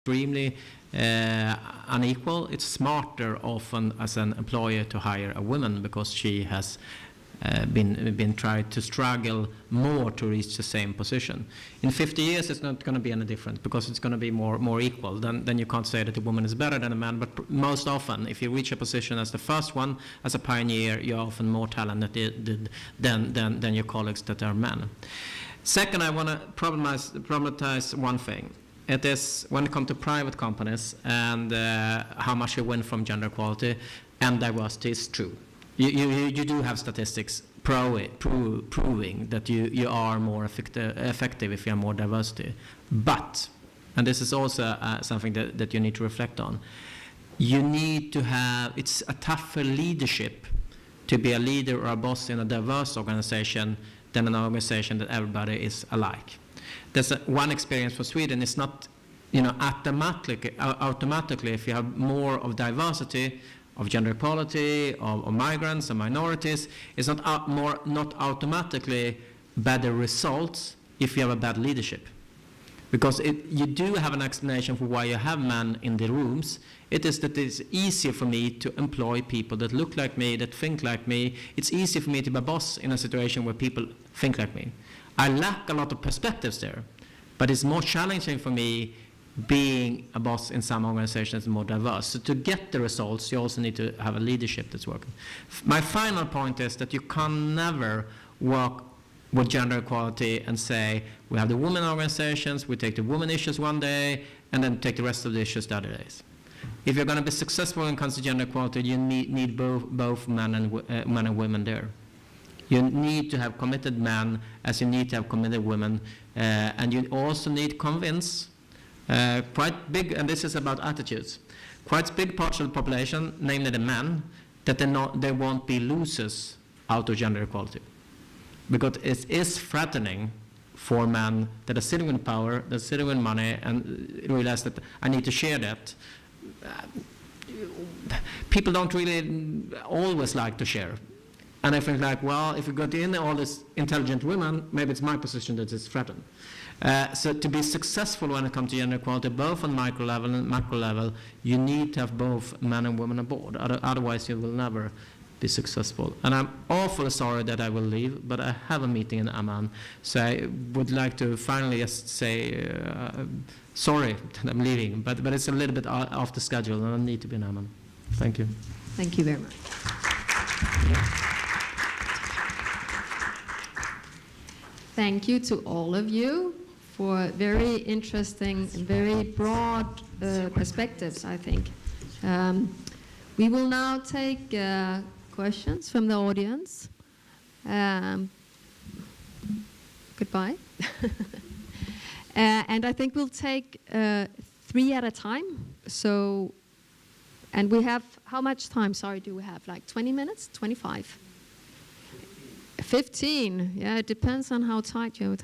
extremely unequal, it's smarter often as an employer to hire a woman because she has been tried to struggle more to reach the same position. In 50 years, it's not going to be any different because it's going to be more equal. Then you can't say that a woman is better than a man, but most often, if you reach a position as the first one, as a pioneer, you're often more talented than your colleagues that are men. Second, I want to problematize one thing. It is when it comes to private companies and how much you win from gender equality and diversity is true. You do have statistics proving that you are more effective if you have more diversity. But, and this is also something that you need to reflect on, you need to have, it's a tougher leadership to be a leader or a boss in a diverse organization than an organization that everybody is alike. There's one experience for Sweden. It's not, automatically if you have more of diversity, of gender equality, of migrants and minorities, it's not automatically better results if you have a bad leadership. Because you do have an explanation for why you have men in the rooms. It is that it's easier for me to employ people that look like me, that think like me. It's easier for me to be a boss in a situation where people think like me. I lack a lot of perspectives there, but it's more challenging for me being a boss in some organizations more diverse. So to get the results, you also need to have a leadership that's working. My final point is that you can never work with gender equality and say, we have the women organizations, we take the women issues one day, and then take the rest of the issues the other days. If you're going to be successful when it comes to gender equality, you need both men and women there. You need to have committed men as you need to have committed women, and you also need to convince quite big, and this is about attitudes, quite big parts of the population, namely the men, that they won't be losers out of gender equality. Because it is threatening for men that are sitting in power, that are sitting with money, and realize that I need to share that. People don't really always like to share. And I think like, well, if you got in all these intelligent women, maybe it's my position that is threatened. So to be successful when it comes to gender equality, both on micro level and macro level, you need to have both men and women aboard. Otherwise, you will never be successful. And I'm awfully sorry that I will leave, but I have a meeting in Amman. So I would like to finally just say sorry that I'm leaving, but it's a little bit off the schedule, and I need to be in Amman. Thank you. Thank you very much. Thank you to all of you for very interesting and very broad perspectives, I think. We will now take questions from the audience. Goodbye. And I think we'll take 3 at a time. So, and we have, how much time, sorry, do we have? Like 20 minutes, 25? 15, yeah, it depends on how tight you are.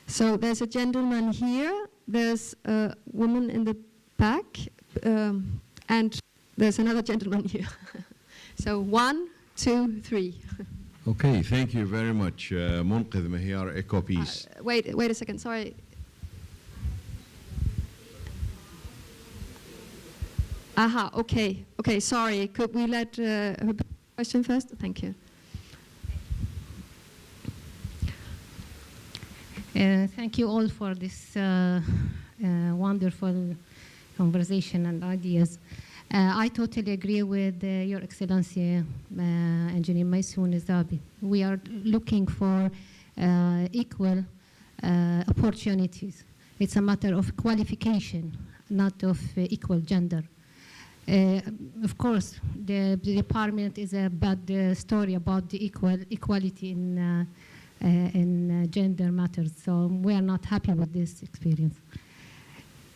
So there's a gentleman here, there's a woman in the back, and there's another gentleman here. So 1, 2, 3. Okay, thank you very much. Munqidh Mahiyar, EcoPeace. Wait a second, sorry. Aha, okay, sorry. Could we let her question first? Thank you. Thank you all for this wonderful conversation and ideas. I totally agree with Your Excellency, Engineer Maysoon Zoubi. We are looking for equal opportunities. It's a matter of qualification, not of equal gender. Of course, the department is a bad story about the equality in gender matters, so we are not happy with this experience.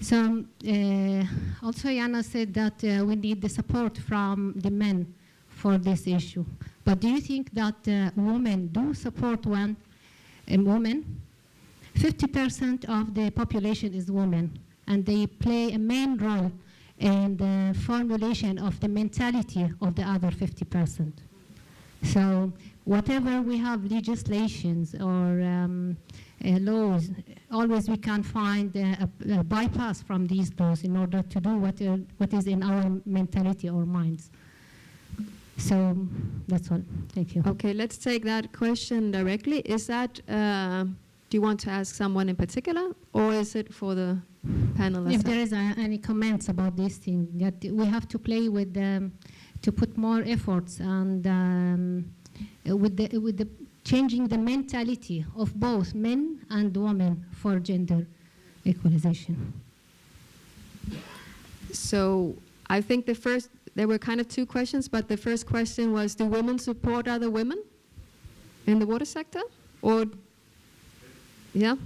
So also Yana said that we need the support from the men for this issue. But do you think that women do support women? 50% of the population is women, and they play a main role in the formulation of the mentality of the other 50%. So whatever we have legislations or laws, always we can find a bypass from these laws in order to do what is in our mentality or minds. So that's all. Thank you. Okay, let's take that question directly. Is that, do you want to ask someone in particular, or is it for the panel? If there is any comments about this thing, that we have to play with to put more efforts and with the changing the mentality of both men and women for gender equalization. So I think there were kind of two questions, but the first question was, do women support other women in the water sector? Or, yeah?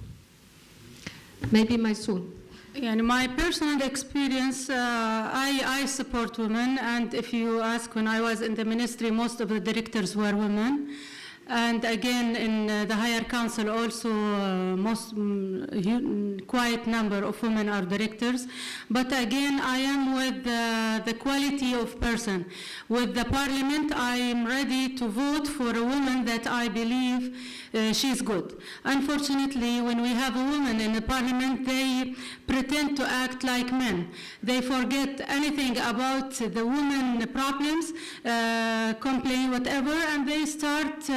Maybe Maysoon. Yeah, in my personal experience, I support women, and if you ask, when I was in the ministry, most of the directors were women. And again, in the higher council also, quite number of women are directors. But again, I am with the quality of person. With the parliament, I am ready to vote for a woman that I believe she's good. Unfortunately, when we have a woman in the parliament, they pretend to act like men. They forget anything about the women problems, complain whatever, and they start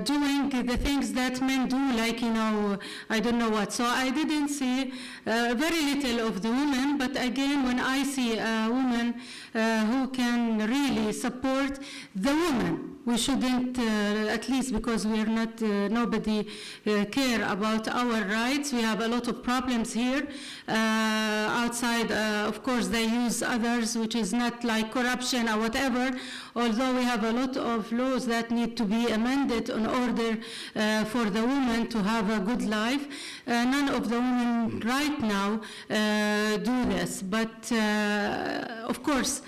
doing the things that men do, like, I don't know what. So I didn't see very little of the women, but again, when I see a woman who can really support the woman, we shouldn't, at least because we're not, nobody care about our rights. We have a lot of problems here. Outside, of course, they use others, which is not like corruption or whatever, although we have a lot of laws that need to be amended in order for the woman to have a good life. None of the women right now do this, but of course,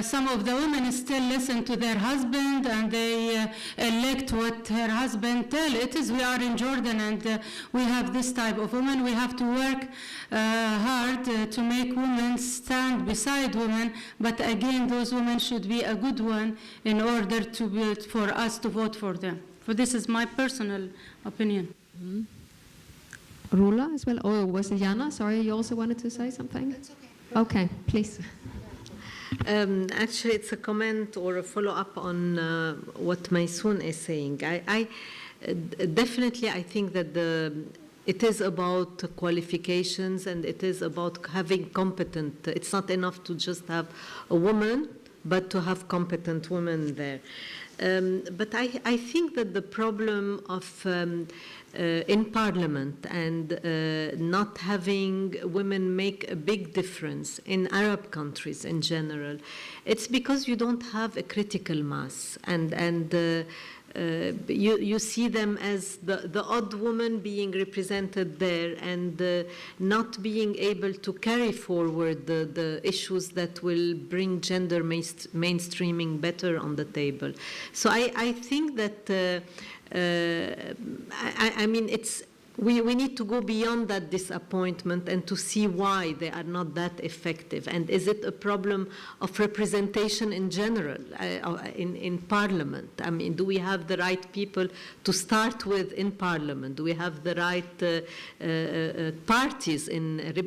some of the women still listen to their husband and they elect what her husband tell. We are in Jordan and we have this type of women. We have to work hard to make women stand beside women, but again, those women should be a good one in order for us to vote for them. So this is my personal opinion. Mm-hmm. Roula as well? Or was it Yana? Sorry, you also wanted to say something? That's okay. Okay, please. Actually, it's a comment or a follow-up on what Maysoon is saying. I definitely, I think that it is about qualifications and it is about having competent. It's not enough to just have a woman, but to have competent women there. But I think that the problem of in Parliament and not having women make a big difference in Arab countries in general, it's because you don't have a critical mass, and you see them as the odd woman being represented there and not being able to carry forward the issues that will bring gender mainstreaming better on the table. So I think that I mean, we need to go beyond that disappointment and to see why they are not that effective. And is it a problem of representation in general in Parliament? I mean, do we have the right people to start with in Parliament? Do we have the right parties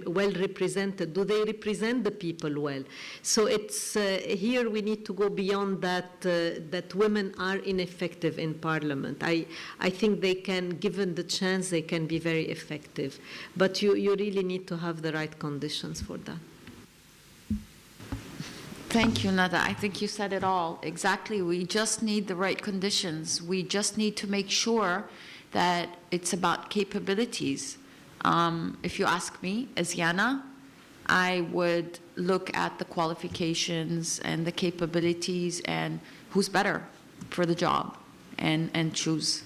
well represented? Do they represent the people well? So it's here we need to go beyond that, that women are ineffective in Parliament. I think they can, given the chance, they can be very effective. But you really need to have the right conditions for that. Thank you, Nada. I think you said it all. Exactly. We just need the right conditions. We just need to make sure that it's about capabilities. If you ask me, as Yana, I would look at the qualifications and the capabilities and who's better for the job and choose.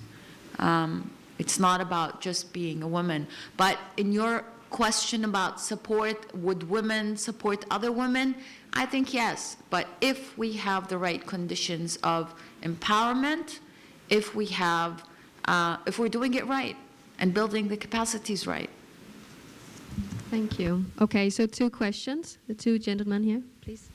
It's not about just being a woman. But in your question about support, would women support other women? I think yes. But if we have the right conditions of empowerment, if we're doing it right and building the capacities right. Thank you. Okay, so two questions. The two gentlemen here, please.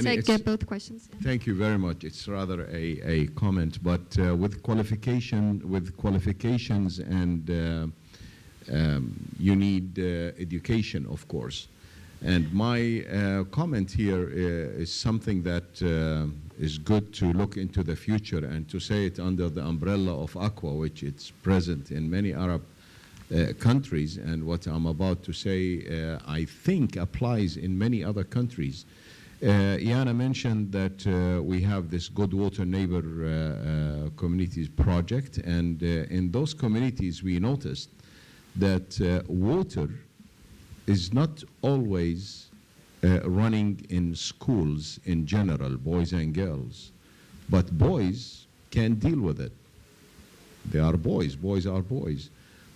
Take both questions. Yeah. Thank you very much. It's rather a comment, but with qualifications and you need education, of course. And my comment here is something that is good to look into the future and to say it under the umbrella of ESCWA, which is present in many Arab countries. And what I'm about to say, I think applies in many other countries. Yana mentioned that we have this Good Water Neighbor Communities project, and in those communities we noticed that water is not always running in schools in general, boys and girls, but boys can deal with it. They are boys are boys.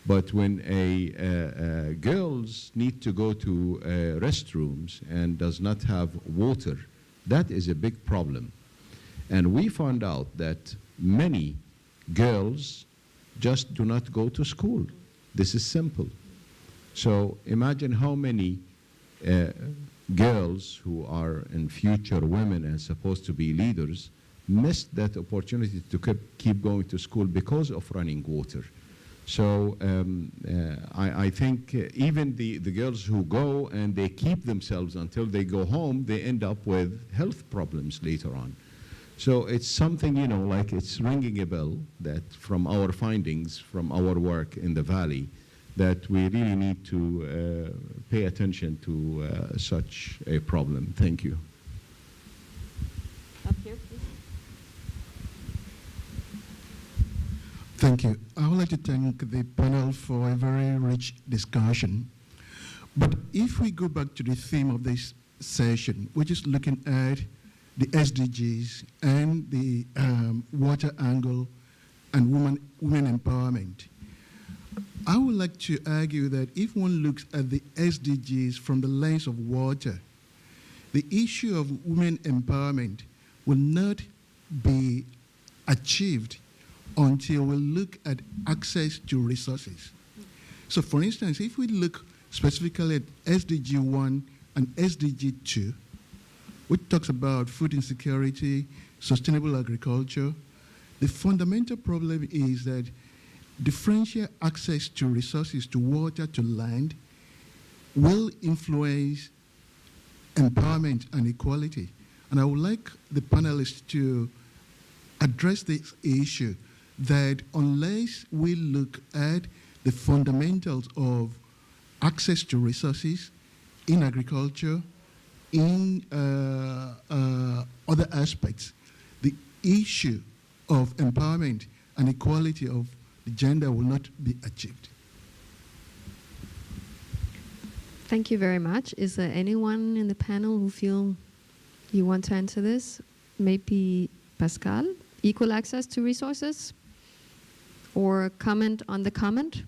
But when girls need to go to restrooms and does not have water, that is a big problem. And we found out that many girls just do not go to school. This is simple. So imagine how many girls who are in future women and supposed to be leaders missed that opportunity to keep going to school because of running water. So I think even the girls who go and they keep themselves until they go home, they end up with health problems later on. So it's something, you know, like it's ringing a bell that from our findings, from our work in the Valley, that we really need to pay attention to such a problem. Thank you. Up here, please. Thank you. I would like to thank the panel for a very rich discussion. But if we go back to the theme of this session, which is looking at the SDGs and the water angle and women empowerment, I would like to argue that if one looks at the SDGs from the lens of water, the issue of women empowerment will not be achieved until we look at access to resources. So for instance, if we look specifically at SDG 1 and SDG 2, which talks about food insecurity, sustainable agriculture, the fundamental problem is that differential access to resources, to water, to land, will influence empowerment and equality. And I would like the panelists to address this issue, that unless we look at the fundamentals of access to resources in agriculture, in other aspects, the issue of empowerment and equality of the gender will not be achieved. Thank you very much. Is there anyone in the panel who feel you want to answer this? Maybe Pasquale, equal access to resources? Or comment on the comment?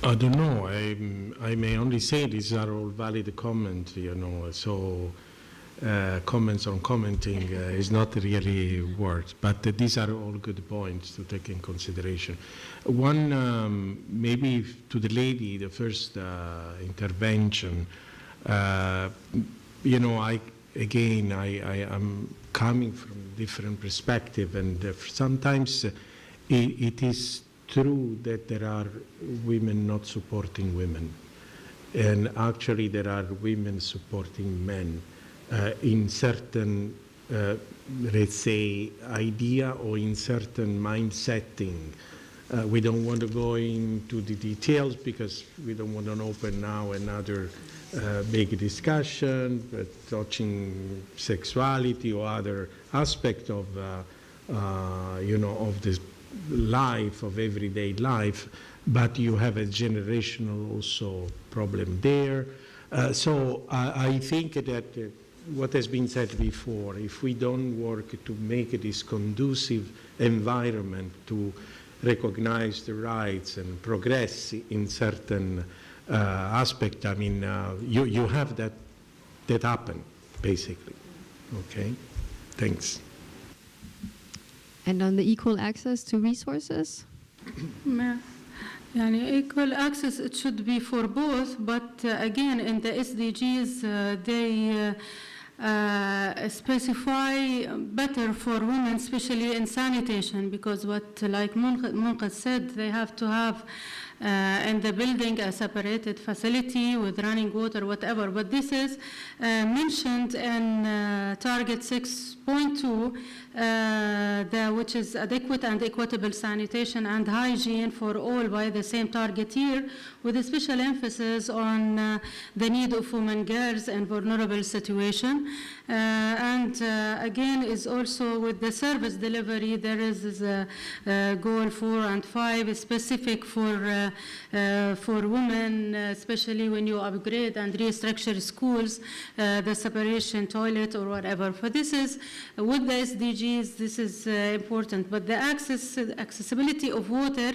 I don't know. I may only say these are all valid comments, you know, so comments on commenting is not really words, but these are all good points to take in consideration. One, maybe to the lady, the first intervention, you know, I'm coming from a different perspective, and sometimes it is true that there are women not supporting women, and actually there are women supporting men in certain, let's say, idea or in certain mind setting. We don't want to go into the details because we don't want to open now another big discussion, but touching sexuality or other aspect of, you know, of this life, of everyday life, but you have a generational also problem there. So I think that what has been said before, if we don't work to make this conducive environment to recognize the rights and progress in certain aspect, I mean, you have that happen, basically. Okay, thanks. And on the equal access to resources? Equal access, it should be for both, but again, in the SDGs, they specify better for women, especially in sanitation, because what, like Munqadh said, they have to have in the building a separated facility with running water, whatever. But this is mentioned in target 6.2, which is adequate and equitable sanitation and hygiene for all by the same target year, with a special emphasis on the need of women, girls, and vulnerable situation. Again, is also with the service delivery, there is a goal 4 and 5 specific for women, especially when you upgrade and restructure schools, the separation toilet or whatever. For this is, with the SDGs, this is important. But the accessibility of water,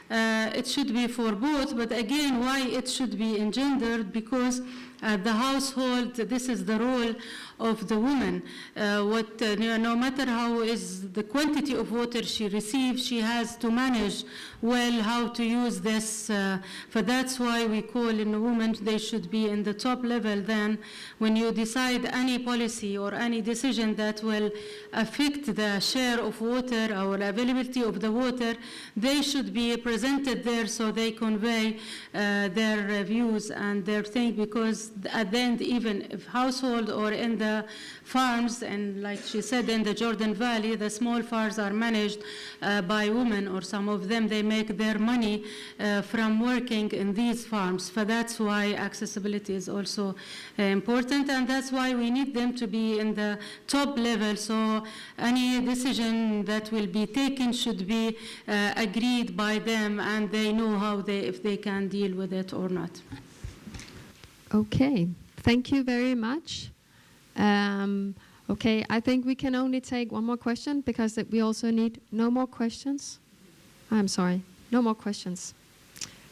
it should be for both, but again, why it should be engendered? Because the household, this is the role of the woman. No matter how is the quantity of water she receives, she has to manage well how to use this. For that's why we call in a woman, they should be in the top level. Then when you decide any policy or any decision that will affect the share of water or availability of the water, they should be presented there so they convey their views and their thing, because at the end, even if household or in the farms, and like she said, in the Jordan Valley, the small farms are managed by women, or some of them, they make their money from working in these farms. So that's why accessibility is also important, and that's why we need them to be in the top level. So any decision that will be taken should be agreed by them, and they know how if they can deal with it or not. Okay, thank you very much. Okay, I think we can only take one more question, because we also need no more questions. I'm sorry, no more questions.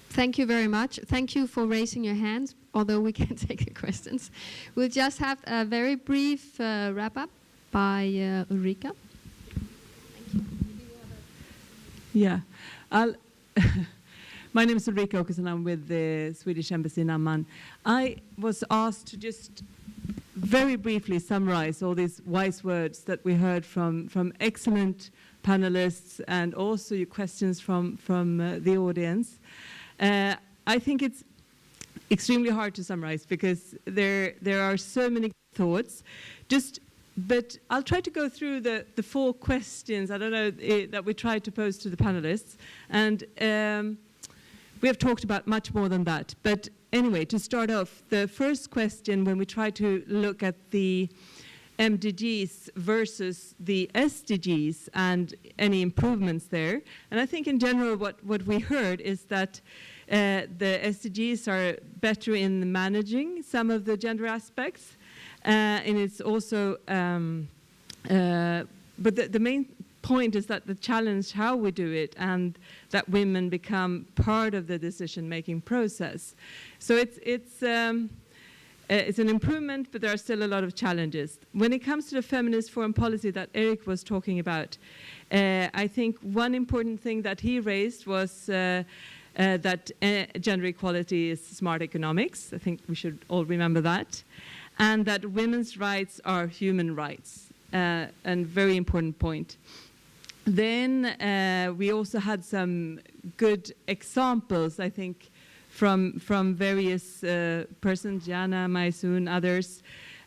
Thank you very much. Thank you for raising your hands, although we can take the questions. We'll just have a very brief wrap-up by Ulrika. Thank you. Yeah, my name is Ulrika and I'm with the Swedish Embassy in Amman. I was asked to just very briefly summarize all these wise words that we heard from excellent panelists, and also your questions from the audience. I think it's extremely hard to summarize, because there are so many thoughts. But I'll try to go through the 4 questions, I don't know, that we tried to pose to the panelists. And we have talked about much more than that. But anyway, to start off, the first question, when we try to look at the MDGs versus the SDGs and any improvements there, and I think in general what we heard is that the SDGs are better in managing some of the gender aspects, and it's also, but the main point is that the challenge how we do it, and that women become part of the decision-making process. So it's an improvement, but there are still a lot of challenges. When it comes to the feminist foreign policy that Erik was talking about, I think one important thing that he raised was that gender equality is smart economics. I think we should all remember that. And that women's rights are human rights, and very important point. Then we also had some good examples, I think, from various persons, Yana, Maysoon, others,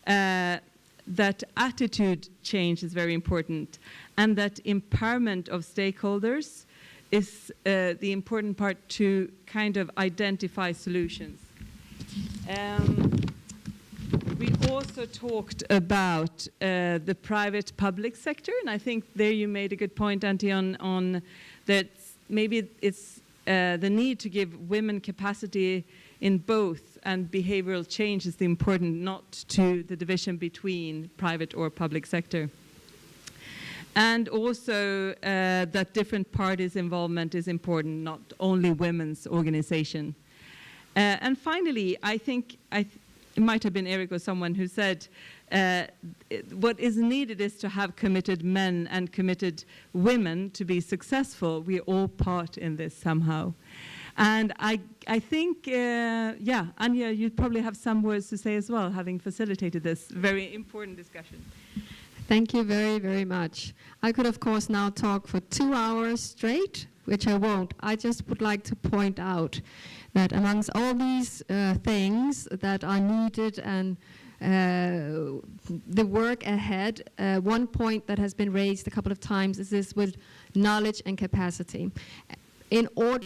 that attitude change is very important, and that empowerment of stakeholders is the important part to kind of identify solutions. We also talked about the private-public sector, and I think there you made a good point, Anthi, on that maybe it's the need to give women capacity in both, and behavioral change is the important, not to the division between private or public sector. And also that different parties' involvement is important, not only women's organization. And finally, I think it might have been Erik or someone who said what is needed is to have committed men and committed women to be successful. We are all part in this somehow. And I think, yeah, Anya, you probably have some words to say as well, having facilitated this very important discussion. Thank you very, very much. I could, of course, now talk for 2 hours straight, which I won't. I just would like to point out that amongst all these things that are needed and the work ahead, one point that has been raised a couple of times is this with knowledge and capacity. In order